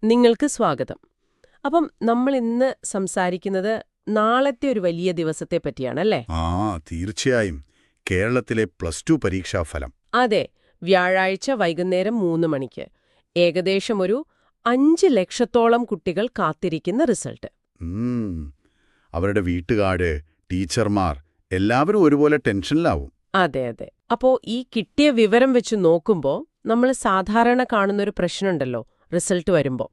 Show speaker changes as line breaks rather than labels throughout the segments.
നിങ്ങൾക്ക് സ്വാഗതം. അപ്പം നമ്മൾ ഇന്ന് സംസാരിക്കുന്നത് നാളത്തെ ഒരു വലിയ ദിവസത്തെ പറ്റിയാണല്ലേ?
തീർച്ചയായും. കേരളത്തിലെ +2 പരീക്ഷാഫലം.
അതെ, വ്യാഴാഴ്ച വൈകുന്നേരം 3 മണിക്ക്. ഏകദേശം ഒരു 5 ലക്ഷത്തോളം കുട്ടികൾ കാത്തിരിക്കുന്ന റിസൾട്ട്.
അവരുടെ വീട്ടുകാര്, ടീച്ചർമാർ എല്ലാവരും ഒരുപോലെ ടെൻഷനിലാവും.
അതെ അതെ. അപ്പോ ഈ കിട്ടിയ വിവരം വെച്ച് നോക്കുമ്പോൾ നമ്മൾ സാധാരണ കാണുന്നൊരു പ്രശ്നമുണ്ടല്ലോ റിസൾട്ട് വരുമ്പോൾ.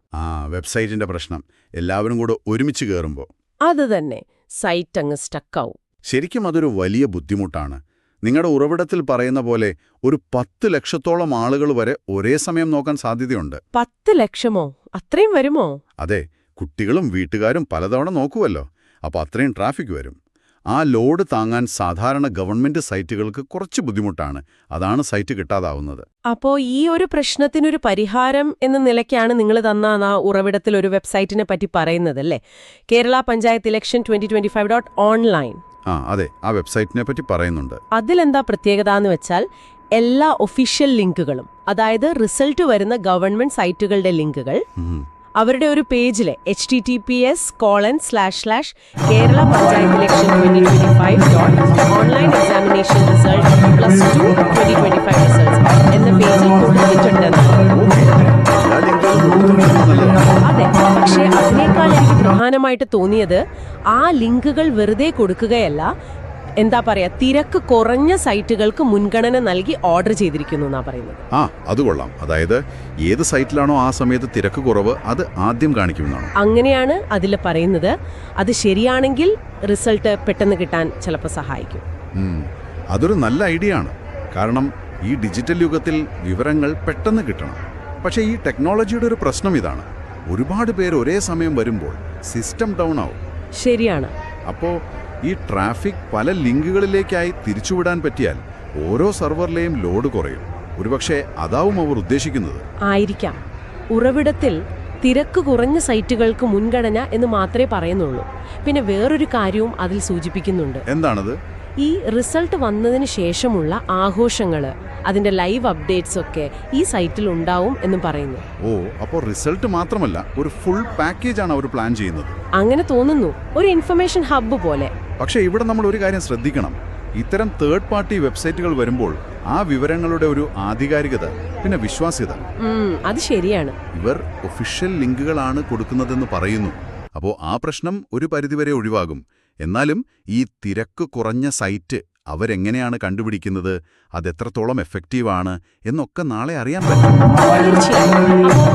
വെബ്സൈറ്റിന്റെ പ്രശ്നം. എല്ലാവരും കൂടെ ഒരുമിച്ച് കയറുമ്പോൾ.
അത് തന്നെ, സൈറ്റ് അങ്ങ് സ്റ്റക്കാവും.
ശരിക്കും അതൊരു വലിയ ബുദ്ധിമുട്ടാണ്. നിങ്ങളുടെ ഉറവിടത്തിൽ പറയുന്ന പോലെ ഒരു 10 ലക്ഷത്തോളം ആളുകൾ വരെ ഒരേ സമയം നോക്കാൻ സാധ്യതയുണ്ട്.
10 ലക്ഷമോ? അത്രയും വരുമോ?
അതെ, കുട്ടികളും വീട്ടുകാരും പലതവണ നോക്കുമല്ലോ. അപ്പോൾ അത്രയും ട്രാഫിക് വരും. ആ ലോഡ് താങ്ങാൻ സാധാരണ ഗവൺമെന്റ് സൈറ്റുകൾക്ക് കുറച്ച് ബുദ്ധിമുട്ടാണ്. അതാണ് സൈറ്റ് കിട്ടാതാവുന്നത്.
അപ്പോ ഈ ഒരു പ്രശ്നത്തിനൊരു പരിഹാരം എന്ന നിലയ്ക്കാണ് നിങ്ങൾ തന്ന ഉറവിടത്തിൽ ഒരു വെബ്സൈറ്റിനെ പറ്റി പറയുന്നതല്ലേ? Kerala panchayat election 2025.online.
അതെ, ആ വെബ്സൈറ്റിനെ പറ്റി പറയുന്നുണ്ട്.
അതിലെന്താ പ്രത്യേകത എന്ന് വെച്ചാൽ എല്ലാ ഒഫീഷ്യൽ ലിങ്കുകളും, അതായത് റിസൾട്ട് വരുന്ന ഗവൺമെന്റ് സൈറ്റുകളുടെ ലിങ്കുകൾ, അവരുടെ ഒരു പേജിലെ https:// Kerala panchayat election 2025.online examination result +2 2025 results എന്ന പേജിൽ കൊടുത്തിട്ടുണ്ടെന്ന്. അതെ, പക്ഷേ അതിനേക്കാൾ എനിക്ക് പ്രധാനമായിട്ട് തോന്നിയത് ആ ലിങ്കുകൾ വെറുതെ കൊടുക്കുകയല്ല, എന്താ പറയാ, തിരക്ക് കുറഞ്ഞ സൈറ്റുകൾക്ക് മുൻഗണന നൽകി ഓർഡർ ചെയ്തിരിക്കുന്നു എന്നാ പറയുന്നത്.
അത് കൊള്ളാം. അതായത് ഏത് സൈറ്റിലാണോ ആ സമയത്ത് തിരക്ക് കുറവ് അത് ആദ്യം കാണിക്കുമെന്നാണ്.
അങ്ങനെയാണ് അതിൽ പറയുന്നത്. അത് ശരിയാണെങ്കിൽ റിസൾട്ട് പെട്ടെന്ന് കിട്ടാൻ ചിലപ്പോൾ സഹായിക്കും.
അതൊരു നല്ല ഐഡിയ ആണ്. കാരണം ഈ ഡിജിറ്റൽ യുഗത്തിൽ വിവരങ്ങൾ പെട്ടെന്ന് കിട്ടണം. പക്ഷേ ഈ ടെക്നോളജിയുടെ ഒരു പ്രശ്നം ഇതാണ്. ഒരുപാട് പേര് ഒരേ സമയം വരുമ്പോൾ സിസ്റ്റം ഡൗൺ ആവും.
ശരിയാണ്.
അപ്പോൾ ഈ ട്രാഫിക് പല ലിങ്കുകളിലേക്കായി തിരിച്ചുവിടാൻ പറ്റിയാൽ ഓരോ സെർവറിലെയും ലോഡ് കുറയും. ഒരുപക്ഷെ അതാവും അവർ ഉദ്ദേശിക്കുന്നത്.
ആയിരിക്കാം. ഉറവിടത്തിൽ തിരക്ക് കുറഞ്ഞ സൈറ്റുകൾക്ക് മുൻഗണന എന്ന് മാത്രമേ പറയുന്നുള്ളൂ. പിന്നെ വേറൊരു കാര്യവും അതിൽ സൂചിപ്പിക്കുന്നുണ്ട്.
എന്താണത്?
ഈ റിസൾട്ട് വന്നതിന് ശേഷമുള്ള ആഘോഷങ്ങള്, അതിന്റെ ലൈവ് അപ്ഡേറ്റ്സ് ഒക്കെ ഈ സൈറ്റിൽ ഉണ്ടാവും എന്നും പറയുന്നു.
അപ്പോൾ റിസൾട്ട് മാത്രമല്ല, ഒരു ഫുൾ പാക്കേജ് ആണ് അവർ പ്ലാൻ ചെയ്യുന്നത്.
അങ്ങനെ തോന്നുന്നു, ഒരു ഇൻഫർമേഷൻ ഹബ്ബ് പോലെ.
പക്ഷേ ഇവിടെ നമ്മൾ ഒരു കാര്യം ശ്രദ്ധിക്കണം. ഇത്തരം തേർഡ് പാർട്ടി വെബ്സൈറ്റുകൾ വരുമ്പോൾ ആ വിവരങ്ങളുടെ ഒരു ആധികാരികത, പിന്നെ വിശ്വാസ്യത,
അത് ശരിയാണ്.
ഇവർ ഒഫീഷ്യൽ ലിങ്കുകളാണ് കൊടുക്കുന്നതെന്ന് പറയുന്നു. അപ്പോൾ ആ പ്രശ്നം ഒരു പരിധിവരെ ഒഴിവാകും. എന്നാലും ഈ തിരക്ക് കുറഞ്ഞ സൈറ്റ് അവരെങ്ങനെയാണ് കണ്ടുപിടിക്കുന്നത്, അതെത്രത്തോളം എഫക്റ്റീവാണ് എന്നൊക്കെ നാളെ അറിയാൻ പറ്റും.